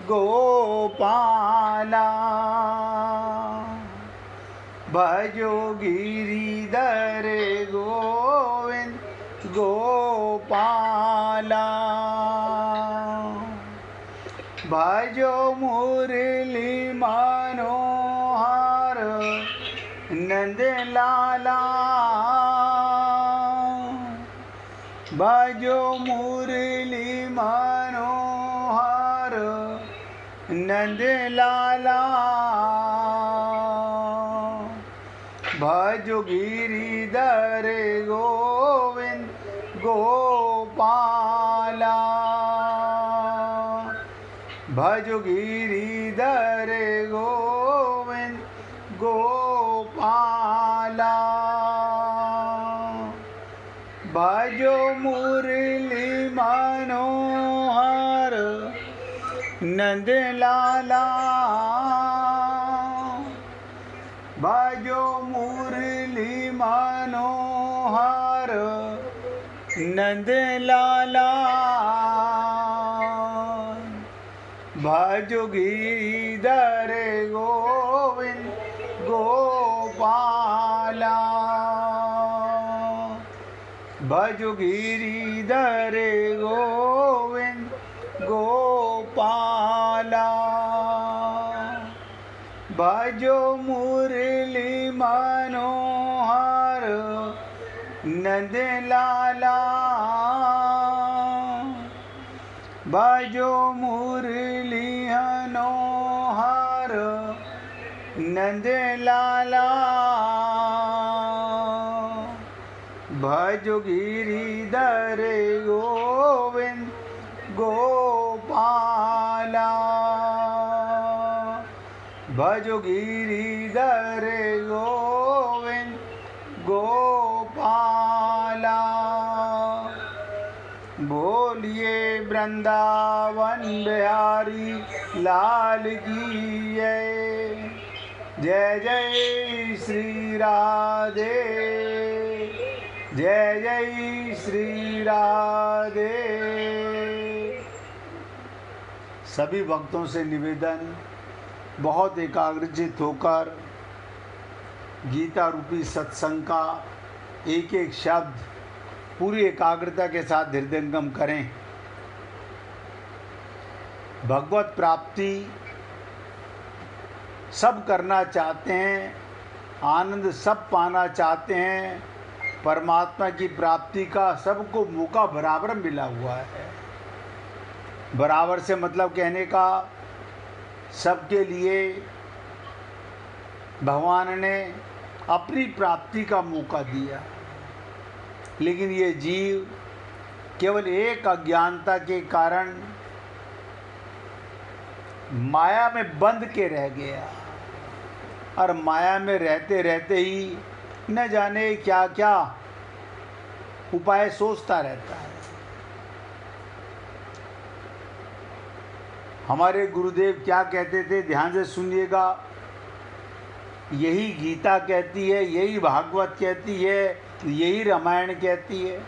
गोपाला भजो गिरिधर गोविंद गोपाला भजो मुरली मनोहर नंद लाला भजो मुरली मनोहर नंद लाला भजो गिरिधर गोविंद गोपाला भजो गिरिधर गोविंद गोपाला भजो मुरली मनोहर नंद लाला भजो मुरली मनोहर नंद लाला भजो गिरिधर गोविंद गोपाला भजो गिरिधर गोविंद गोपाला भजो मुरली मनोहर नंद लाला भजो मुरली मनोहर नंद लाला भजो गिरिधर गोविंद गोपाला भजो गिरिधर गोविंद गोपाला बोलिए वृंदावन बिहारी लाल की जय जय श्री राधे जय जय श्री राधे। सभी भक्तों से निवेदन, बहुत एकाग्रचित होकर गीता रूपी सत्संग का एक एक शब्द पूरी एकाग्रता के साथ हृदयंगम करें। भगवत प्राप्ति सब करना चाहते हैं, आनंद सब पाना चाहते हैं, परमात्मा की प्राप्ति का सबको मौका बराबर मिला हुआ है। बराबर से मतलब कहने का सबके लिए भगवान ने अपनी प्राप्ति का मौका दिया, लेकिन ये जीव केवल एक अज्ञानता के कारण माया में बंध के रह गया और माया में रहते रहते ही न जाने क्या क्या उपाय सोचता रहता है। हमारे गुरुदेव क्या कहते थे, ध्यान से सुनिएगा। यही गीता कहती है, यही भागवत कहती है, यही रामायण कहती है,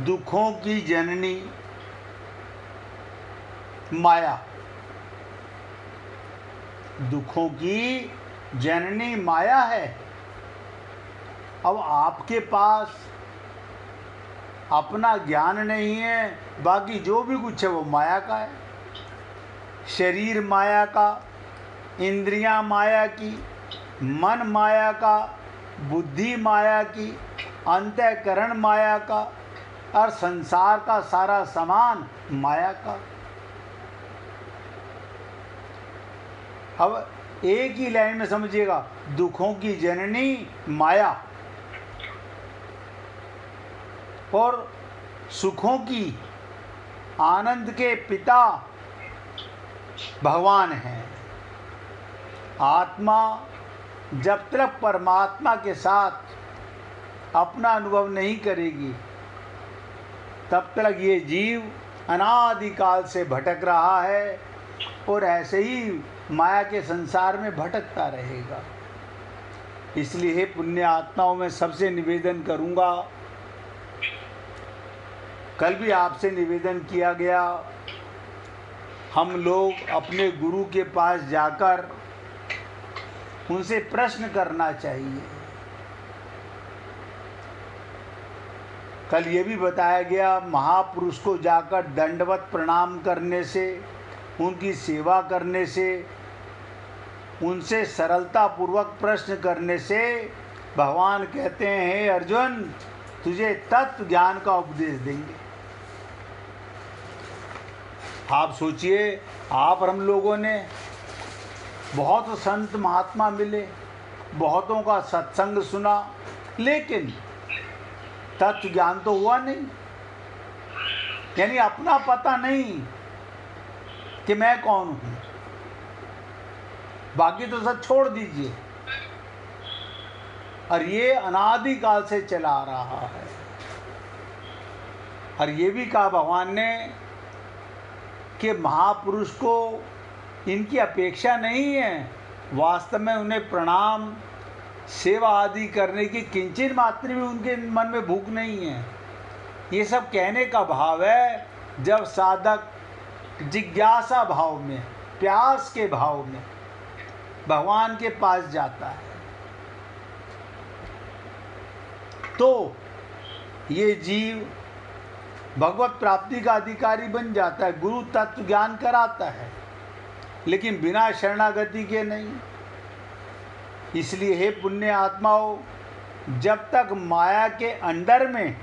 दुखों की जननी माया। दुखों की जननी माया है। अब आपके पास अपना ज्ञान नहीं है, बाकी जो भी कुछ है वो माया का है। शरीर माया का, इंद्रियां माया की, मन माया का, बुद्धि माया की, अंतःकरण माया का और संसार का सारा सामान माया का। अब एक ही लाइन में समझिएगा, दुखों की जननी माया और सुखों की, आनंद के पिता भगवान हैं। आत्मा जब तक परमात्मा के साथ अपना अनुभव नहीं करेगी, तब तक ये जीव अनादिकाल से भटक रहा है और ऐसे ही माया के संसार में भटकता रहेगा। इसलिए हे पुण्य आत्माओं, में सबसे निवेदन करूंगा, कल भी आपसे निवेदन किया गया हम लोग अपने गुरु के पास जाकर उनसे प्रश्न करना चाहिए। कल ये भी बताया गया, महापुरुष को जाकर दंडवत प्रणाम करने से, उनकी सेवा करने से, उनसे सरलता पूर्वक प्रश्न करने से भगवान कहते हैं, हे अर्जुन, तुझे तत्व ज्ञान का उपदेश देंगे। आप सोचिए, आप और हम लोगों ने बहुत संत महात्मा मिले, बहुतों का सत्संग सुना, लेकिन तत्व ज्ञान तो हुआ नहीं। यानी अपना पता नहीं कि मैं कौन हूं। बाकी तो सब छोड़ दीजिए। और ये अनादिकाल से चला आ रहा है। और ये भी कहा भगवान ने कि महापुरुष को इनकी अपेक्षा नहीं है, वास्तव में उन्हें प्रणाम सेवा आदि करने की किंचित मात्र भी उनके मन में भूख नहीं है। ये सब कहने का भाव है जब साधक जिज्ञासा भाव में, प्यास के भाव में भगवान के पास जाता है, तो ये जीव भगवत प्राप्ति का अधिकारी बन जाता है। गुरु तत्व ज्ञान कराता है, लेकिन बिना शरणागति के नहीं। इसलिए हे पुण्य आत्माओं, जब तक माया के अंडर में,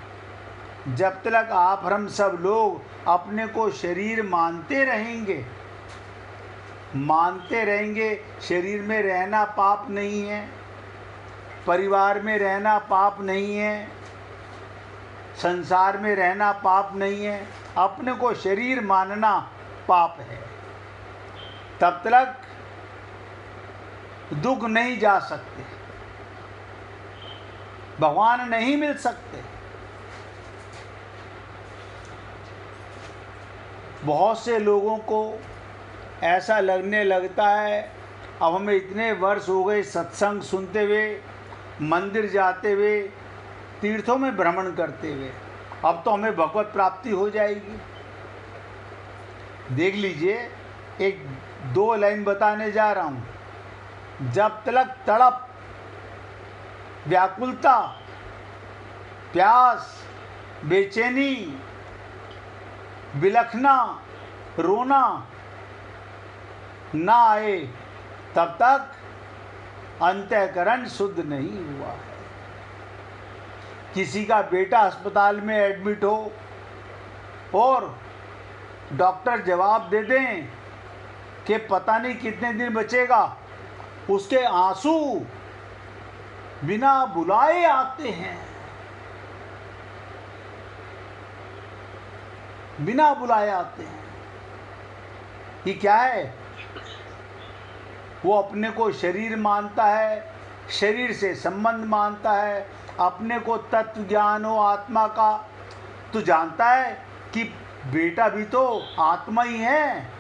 जब तक आप हम सब लोग अपने को शरीर मानते रहेंगे, शरीर में रहना पाप नहीं है, परिवार में रहना पाप नहीं है, संसार में रहना पाप नहीं है, अपने को शरीर मानना पाप है। तब तक दुख नहीं जा सकते, भगवान नहीं मिल सकते। बहुत से लोगों को ऐसा लगने लगता है, अब हमें इतने वर्ष हो गए सत्संग सुनते हुए, मंदिर जाते हुए, तीर्थों में भ्रमण करते हुए, अब तो हमें भगवत प्राप्ति हो जाएगी। देख लीजिए, एक दो लाइन बताने जा रहा हूँ। जब तक तड़प, व्याकुलता, प्यास, बेचैनी, बिलखना, रोना ना आए, तब तक अंतःकरण शुद्ध नहीं हुआ है। किसी का बेटा अस्पताल में एडमिट हो और डॉक्टर जवाब दे दें कि पता नहीं कितने दिन बचेगा, उसके आंसू बिना बुलाए आते हैं, बिना बुलाए आते हैं। ये क्या है? वो अपने को शरीर मानता है, शरीर से संबंध मानता है, अपने को तत्व ज्ञान हो आत्मा का, तो जानता है कि बेटा भी तो आत्मा ही है,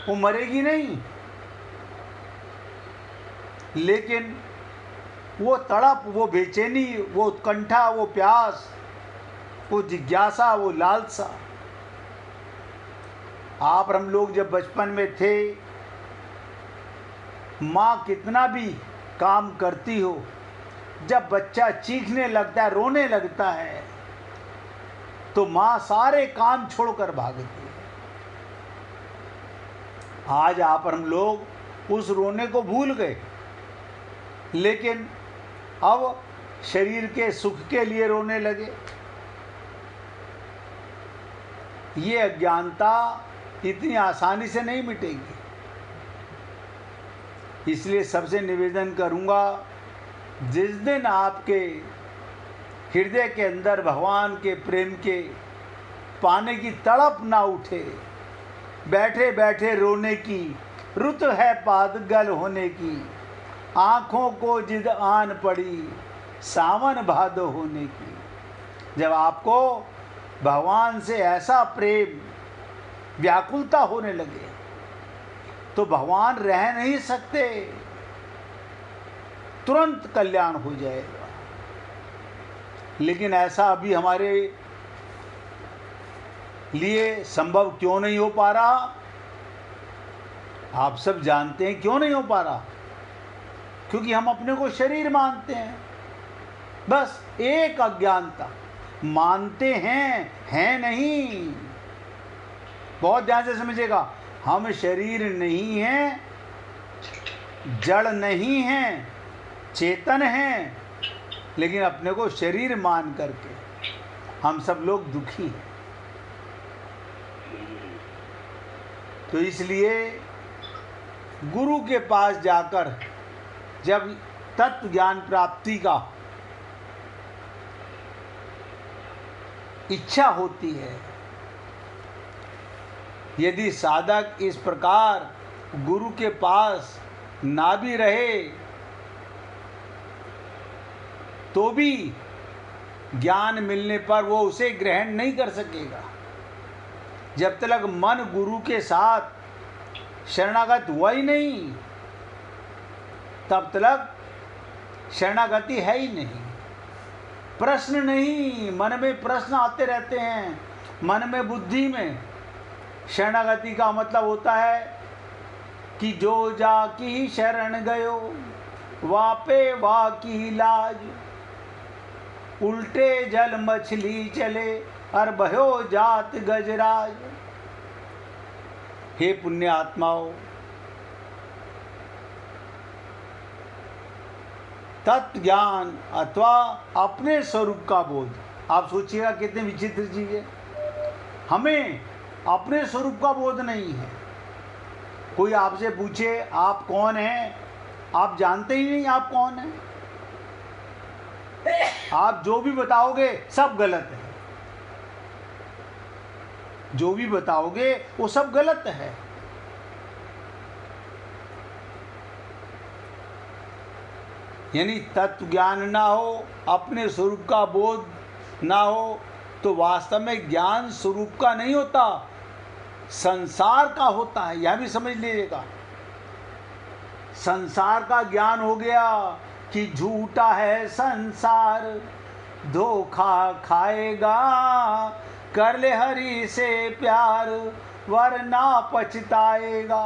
वो मरेगी नहीं। लेकिन वो तड़प, वो बेचैनी, वो उत्कंठा, वो प्यास, वो जिज्ञासा, वो लालसा। आप हम लोग जब बचपन में थे, माँ कितना भी काम करती हो, जब बच्चा चीखने लगता है, रोने लगता है, तो माँ सारे काम छोड़कर भागती है। आज आप हम लोग उस रोने को भूल गए, लेकिन अब शरीर के सुख के लिए रोने लगे। ये अज्ञानता इतनी आसानी से नहीं मिटेगी। इसलिए सबसे निवेदन करूंगा, जिस दिन आपके हृदय के अंदर भगवान के प्रेम के पाने की तड़प ना उठे, बैठे बैठे रोने की, रुत है पागल होने की, आँखों को जिद आन पड़ी, सावन भादो होने की। जब आपको भगवान से ऐसा प्रेम, व्याकुलता होने लगे, तो भगवान रह नहीं सकते, तुरंत कल्याण हो जाएगा। लेकिन ऐसा अभी हमारे लिए संभव क्यों नहीं हो पा रहा? आप सब जानते हैं क्यों नहीं हो पा रहा? क्योंकि हम अपने को शरीर मानते हैं। बस एक अज्ञानता, मानते हैं नहीं। बहुत ध्यान से समझिएगा, हम शरीर नहीं हैं, जड़ नहीं हैं, चेतन हैं, लेकिन अपने को शरीर मान करके हम सब लोग दुखी हैं। तो इसलिए गुरु के पास जाकर जब तत्व ज्ञान प्राप्ति का इच्छा होती है, यदि साधक इस प्रकार गुरु के पास ना भी रहे तो भी ज्ञान मिलने पर वो उसे ग्रहण नहीं कर सकेगा। जब तक मन गुरु के साथ शरणागत हुआ ही नहीं, तब तक शरणागति है ही नहीं। प्रश्न नहीं, मन में प्रश्न आते रहते हैं, मन में बुद्धि में। शरणागति का मतलब होता है कि जो जाकी शरण गयो वापे वाकी लाज, उल्टे जल मछली चले और भयो जात गजराज। हे पुण्य आत्माओं, तत्व ज्ञान अथवा अपने स्वरूप का बोध, आप सोचिएगा कितने विचित्र चीज है। हमें अपने स्वरूप का बोध नहीं है। कोई आपसे पूछे आप कौन हैं, आप जानते ही नहीं आप कौन हैं। आप जो भी बताओगे सब गलत है, जो भी बताओगे वो सब गलत है। यानी तत्व ज्ञान ना हो, अपने स्वरूप का बोध ना हो, तो वास्तव में ज्ञान स्वरूप का नहीं होता, संसार का होता है। यह भी समझ लीजिएगा, संसार का ज्ञान हो गया कि झूठा है संसार, धोखा खाएगा, कर ले हरि से प्यार, वरना पछताएगा।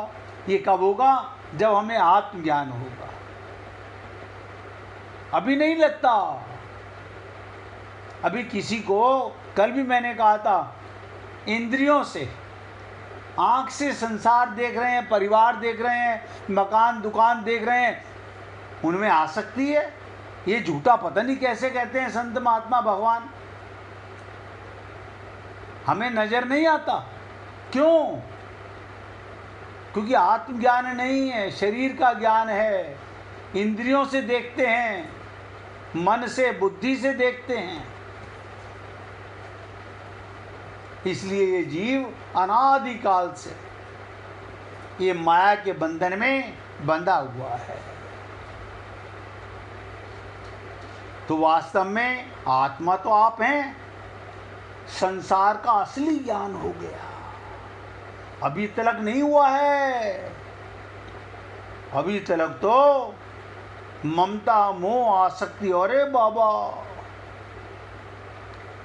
ये कब होगा? जब हमें आत्मज्ञान होगा। अभी नहीं लगता। अभी किसी को, कल भी मैंने कहा था, इंद्रियों से, आंख से संसार देख रहे हैं, परिवार देख रहे हैं, मकान दुकान देख रहे हैं, उनमें आसक्ति है। ये झूठा पता नहीं कैसे कहते हैं संत महात्मा भगवान, हमें नजर नहीं आता। क्यों? क्योंकि आत्मज्ञान नहीं है, शरीर का ज्ञान है। इंद्रियों से देखते हैं, मन से, बुद्धि से देखते हैं। इसलिए ये जीव अनादिकाल से ये माया के बंधन में बंधा हुआ है। तो वास्तव में आत्मा तो आप हैं। संसार का असली ज्ञान हो गया, अभी तक नहीं हुआ है। अभी तक तो ममता, मोह, आसक्ति, अरे बाबा,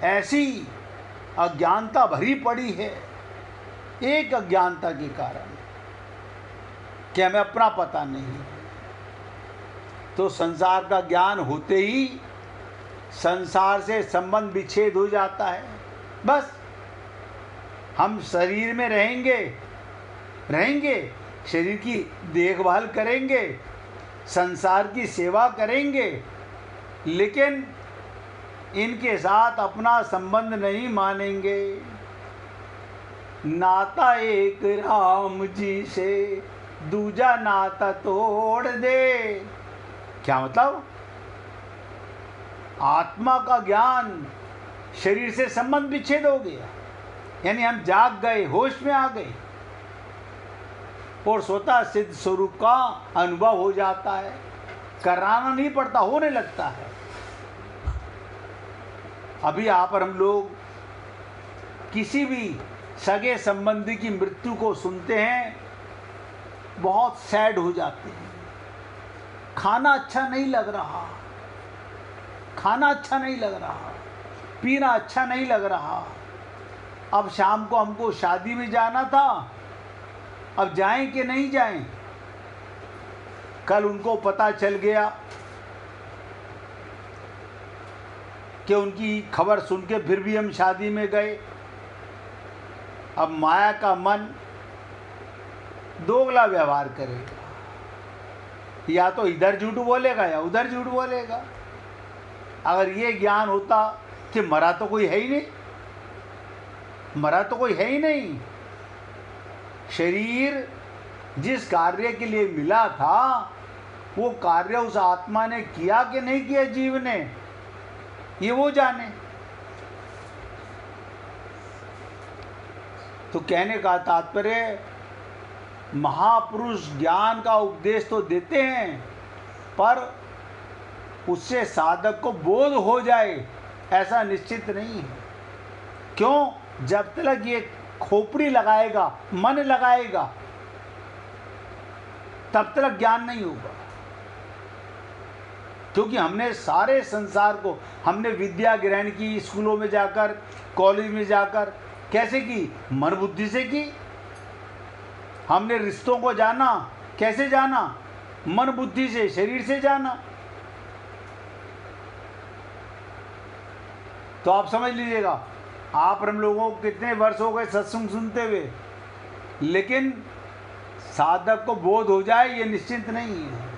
ऐसी अज्ञानता भरी पड़ी है। एक अज्ञानता के कारण कि हमें अपना पता नहीं। तो संसार का ज्ञान होते ही संसार से संबंध विच्छेद हो जाता है। बस हम शरीर में रहेंगे, शरीर की देखभाल करेंगे, संसार की सेवा करेंगे, लेकिन इनके साथ अपना संबंध नहीं मानेंगे। नाता एक राम जी से दूजा नाता तोड़ दे। क्या मतलब? आत्मा का ज्ञान, शरीर से संबंध विच्छेद हो गया, यानी हम जाग गए, होश में आ गए और स्वतः सिद्ध स्वरूप का अनुभव हो जाता है। कराना नहीं पड़ता, होने लगता है। अभी आप और हम लोग किसी भी सगे संबंधी की मृत्यु को सुनते हैं, बहुत सैड हो जाते हैं। खाना अच्छा नहीं लग रहा, खाना अच्छा नहीं लग रहा, पीना अच्छा नहीं लग रहा। अब शाम को हमको शादी में जाना था, अब जाएं कि नहीं जाएं? कल उनको पता चल गया कि उनकी खबर सुन के फिर भी हम शादी में गए। अब माया का मन दोगला व्यवहार करेगा, या तो इधर झूठ बोलेगा या उधर झूठ बोलेगा। अगर ये ज्ञान होता कि मरा तो कोई है ही नहीं, मरा तो कोई है ही नहीं, शरीर जिस कार्य के लिए मिला था वो कार्य उस आत्मा ने किया कि नहीं किया जीव ने, ये वो जाने। तो कहने का तात्पर्य, महापुरुष ज्ञान का उपदेश तो देते हैं, पर उससे साधक को बोध हो जाए ऐसा निश्चित नहीं है। क्यों? जब तक ये खोपड़ी लगाएगा, मन लगाएगा, तब तक ज्ञान नहीं होगा। क्योंकि हमने सारे संसार को, हमने विद्या ग्रहण की स्कूलों में जाकर, कॉलेज में जाकर, कैसे की? मन बुद्धि से की। हमने रिश्तों को जाना, कैसे जाना? मन बुद्धि से, शरीर से जाना। तो आप समझ लीजिएगा, आप हम लोगों को कितने वर्ष हो गए सत्संग सुनते हुए, लेकिन साधक को बोध हो जाए ये निश्चित नहीं है।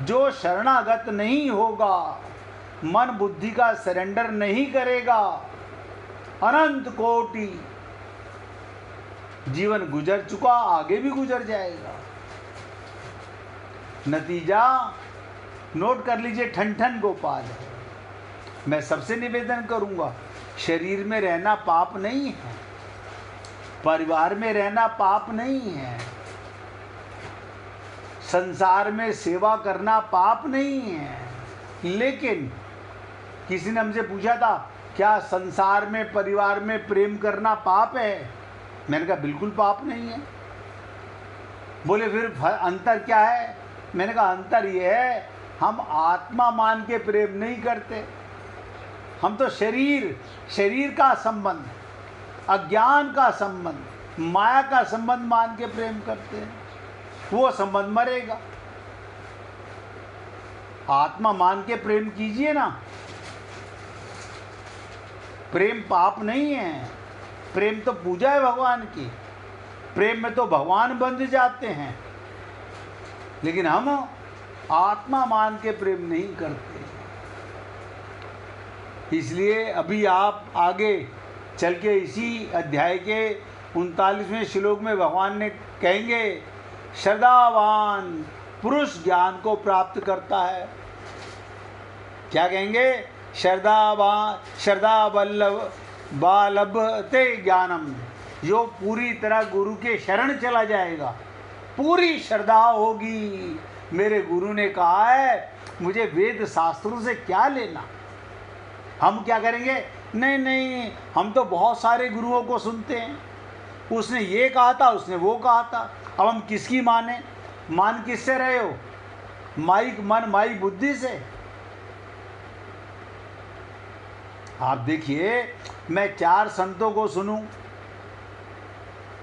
जो शरणागत नहीं होगा, मन बुद्धि का सरेंडर नहीं करेगा, अनंत कोटि जीवन गुजर चुका, आगे भी गुजर जाएगा। नतीजा नोट कर लीजिए, ठन ठन गोपाल है। मैं सबसे निवेदन करूंगा, शरीर में रहना पाप नहीं है, परिवार में रहना पाप नहीं है, संसार में सेवा करना पाप नहीं है। लेकिन किसी ने हमसे पूछा था, क्या संसार में, परिवार में प्रेम करना पाप है? मैंने कहा बिल्कुल पाप नहीं है। बोले फिर अंतर क्या है? मैंने कहा अंतर ये है, हम आत्मा मान के प्रेम नहीं करते, हम तो शरीर का संबंध, अज्ञान का संबंध, माया का संबंध मान के प्रेम करते हैं। वो संबंध मरेगा। आत्मा मान के प्रेम कीजिए ना। प्रेम पाप नहीं है, प्रेम तो पूजा है भगवान की। प्रेम में तो भगवान बंध जाते हैं, लेकिन हम आत्मा मान के प्रेम नहीं करते। इसलिए अभी आप आगे चल के इसी अध्याय के 39वें श्लोक में भगवान ने कहेंगे, श्रद्धावान पुरुष ज्ञान को प्राप्त करता है। क्या कहेंगे? श्रद्धा बालभते ज्ञानम, जो पूरी तरह गुरु के शरण चला जाएगा, पूरी श्रद्धा होगी। मेरे गुरु ने कहा है, मुझे वेद शास्त्रों से क्या लेना। हम क्या करेंगे? नहीं नहीं, हम तो बहुत सारे गुरुओं को सुनते हैं, उसने ये कहा था, उसने वो कहा था, अब हम किसकी माने? मान किससे रहे हो? माई मन माई बुद्धि से। आप देखिए, मैं 4 संतों को सुनूं,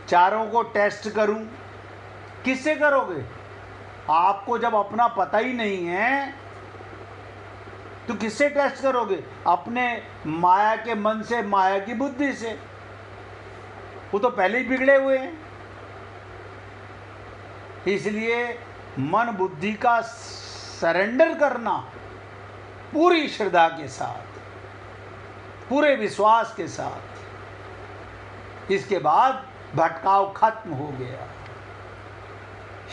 चारों को टेस्ट करूं, किससे करोगे? आपको जब अपना पता ही नहीं है तो किससे टेस्ट करोगे? अपने माया के मन से, माया की बुद्धि से। वो तो पहले ही बिगड़े हुए हैं। इसलिए मन बुद्धि का सरेंडर करना पूरी श्रद्धा के साथ, पूरे विश्वास के साथ, इसके बाद भटकाव खत्म हो गया।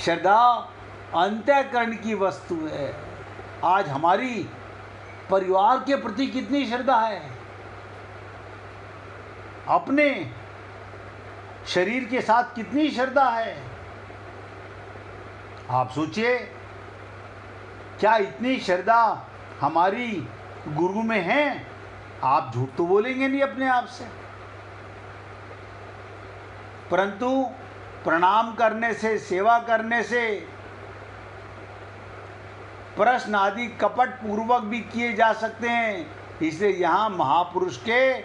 श्रद्धा अंतःकरण की वस्तु है। आज हमारी परिवार के प्रति कितनी श्रद्धा है, अपने शरीर के साथ कितनी श्रद्धा है। आप सोचिए, क्या इतनी श्रद्धा हमारी गुरु में है? आप झूठ तो बोलेंगे नहीं अपने आप से, परंतु प्रणाम करने से, सेवा करने से, प्रश्न आदि कपट पूर्वक भी किए जा सकते हैं। इसलिए यहाँ महापुरुष के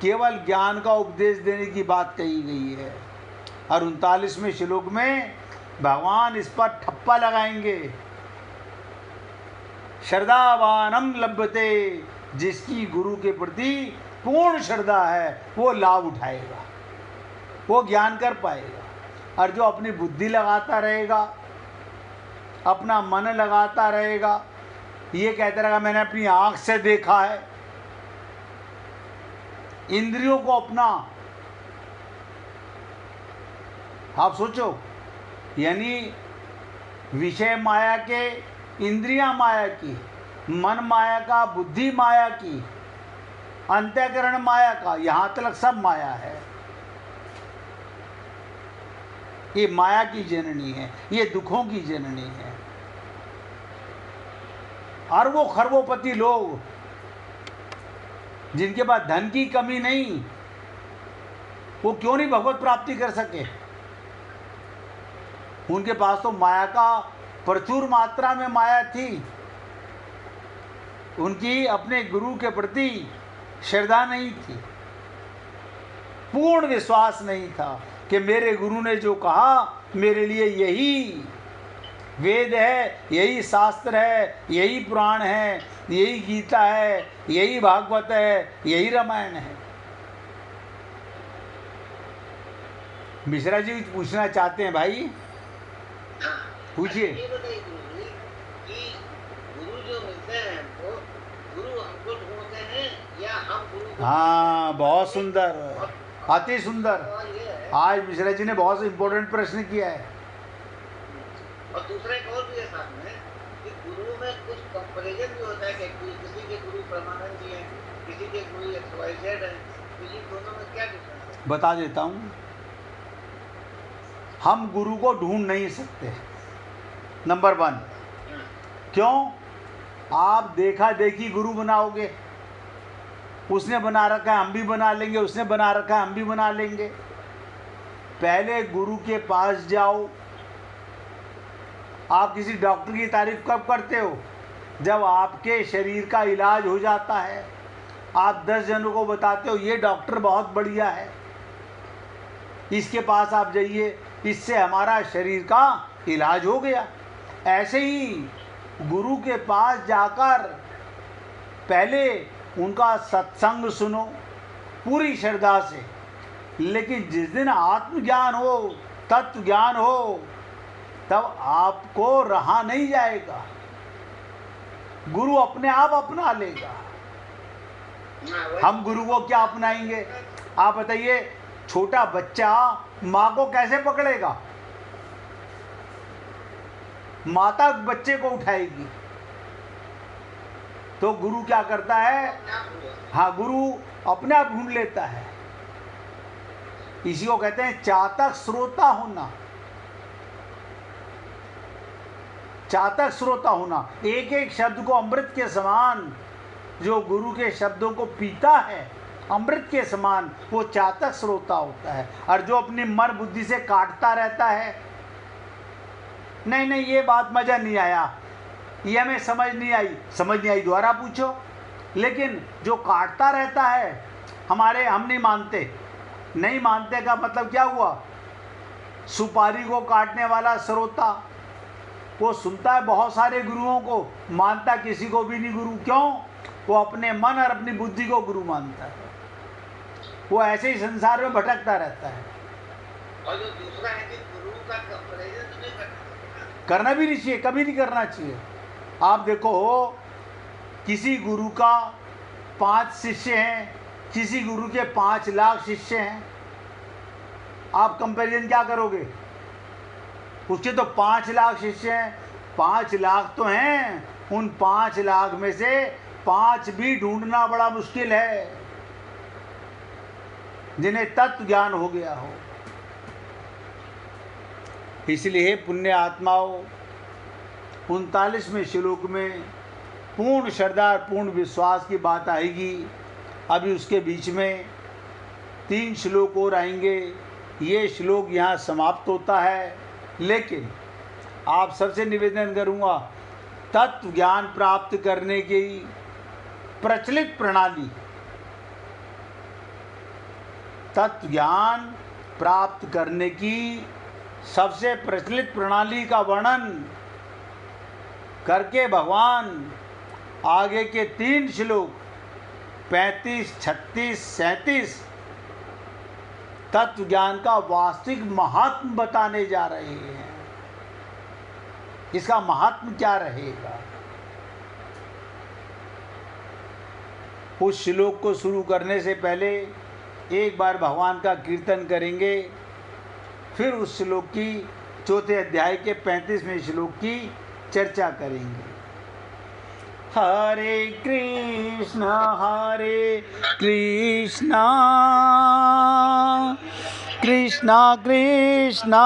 केवल ज्ञान का उपदेश देने की बात कही गई है। और 39वें श्लोक में भगवान इस पर ठप्पा लगाएंगे, श्रद्धावानम लभते, जिसकी गुरु के प्रति पूर्ण श्रद्धा है वो लाभ उठाएगा, वो ज्ञान कर पाएगा। और जो अपनी बुद्धि लगाता रहेगा, अपना मन लगाता रहेगा, ये कहता रहेगा मैंने अपनी आँख से देखा है, इंद्रियों को अपना, आप सोचो, यानी विषय माया के, इंद्रियां माया की, मन माया का, बुद्धि माया की, अंतःकरण माया का, यहाँ तक सब माया है। ये माया की जननी है, ये दुखों की जननी है। अरबों खरबोपति लोग जिनके पास धन की कमी नहीं, वो क्यों नहीं भगवत प्राप्ति कर सके? उनके पास तो माया का प्रचुर मात्रा में माया थी। उनकी अपने गुरु के प्रति श्रद्धा नहीं थी, पूर्ण विश्वास नहीं था कि मेरे गुरु ने जो कहा मेरे लिए यही वेद है, यही शास्त्र है, यही पुराण है, यही गीता है, यही भागवत है, यही रामायण है। मिश्रा जी पूछना चाहते हैं, भाई पूछिए। गुरु जो मिलते हैं वो गुरु हमको ढूंढते हैं या हम गुरु? हाँ, बहुत सुंदर, अति सुंदर। आज मिश्रा जी ने बहुत इम्पोर्टेंट प्रश्न किया है। और दूसरा एक और भी है साथ में कि गुरु में कुछ कंपैरिजन भी होता है कि किसी के गुरु परमानंद जी हैं, किसी के गुरु XYZ है, तो ये दोनों में क्या डिफरेंस है? बता देता हूँ। हम गुरु को ढूंढ नहीं सकते, नंबर 1। क्यों? आप देखा देखी गुरु बनाओगे, उसने बना रखा है हम भी बना लेंगे, उसने बना रखा है हम भी बना लेंगे। पहले गुरु के पास जाओ। आप किसी डॉक्टर की तारीफ कब करते हो? जब आपके शरीर का इलाज हो जाता है, आप 10 जनों को बताते हो ये डॉक्टर बहुत बढ़िया है, इसके पास आप जाइए, इससे हमारा शरीर का इलाज हो गया। ऐसे ही गुरु के पास जाकर पहले उनका सत्संग सुनो पूरी श्रद्धा से, लेकिन जिस दिन आत्मज्ञान हो, तत्व ज्ञान हो, तब आपको रहा नहीं जाएगा, गुरु अपने आप अपना लेगा। हम गुरु को क्या अपनाएंगे? आप बताइए, छोटा बच्चा माँ को कैसे पकड़ेगा? माता बच्चे को उठाएगी। तो गुरु क्या करता है? हाँ, गुरु अपने आप ढूंढ लेता है। इसी को कहते हैं चातक श्रोता होना। चातक श्रोता होना, एक एक शब्द को अमृत के समान, जो गुरु के शब्दों को पीता है अमृत के समान, वो चातक श्रोता होता है। और जो अपनी मन बुद्धि से काटता रहता है, नहीं नहीं ये बात मजा नहीं आया, ये हमें समझ नहीं आई, दोबारा पूछो। लेकिन जो काटता रहता है, हम नहीं मानते का मतलब क्या हुआ? सुपारी को काटने वाला श्रोता, वो सुनता है बहुत सारे गुरुओं को, मानता किसी को भी नहीं गुरु। क्यों? वो अपने मन और अपनी बुद्धि को गुरु मानता है। वो ऐसे ही संसार में भटकता रहता है। और जो दूसरा है कि गुरु का कंपैरिजन नहीं करना भी नहीं चाहिए, कभी नहीं करना चाहिए। आप देखो, किसी गुरु का 5 शिष्य हैं, किसी गुरु के 5 लाख शिष्य हैं, आप कंपैरिजन क्या करोगे? उसके तो 5 लाख शिष्य हैं, 5 लाख तो हैं, उन 5 लाख में से 5 भी ढूंढना बड़ा मुश्किल है जिन्हें तत्व ज्ञान हो गया हो। इसलिए पुण्य आत्माओं, 39वें श्लोक में पूर्ण श्रद्धा और पूर्ण विश्वास की बात आएगी। अभी उसके बीच में 3 श्लोक और आएंगे। ये श्लोक यहाँ समाप्त होता है, लेकिन आप सबसे निवेदन करूँगा, तत्व ज्ञान प्राप्त करने की प्रचलित प्रणाली, तत्व ज्ञान प्राप्त करने की सबसे प्रचलित प्रणाली का वर्णन करके भगवान आगे के 3 श्लोक 35, 36, 37 तत्व ज्ञान का वास्तविक महात्म बताने जा रहे हैं। इसका महात्म क्या रहेगा? उस श्लोक को शुरू करने से पहले एक बार भगवान का कीर्तन करेंगे, फिर उस श्लोक की 4थे अध्याय के 35वें श्लोक की चर्चा करेंगे। हरे कृष्णा कृष्णा कृष्णा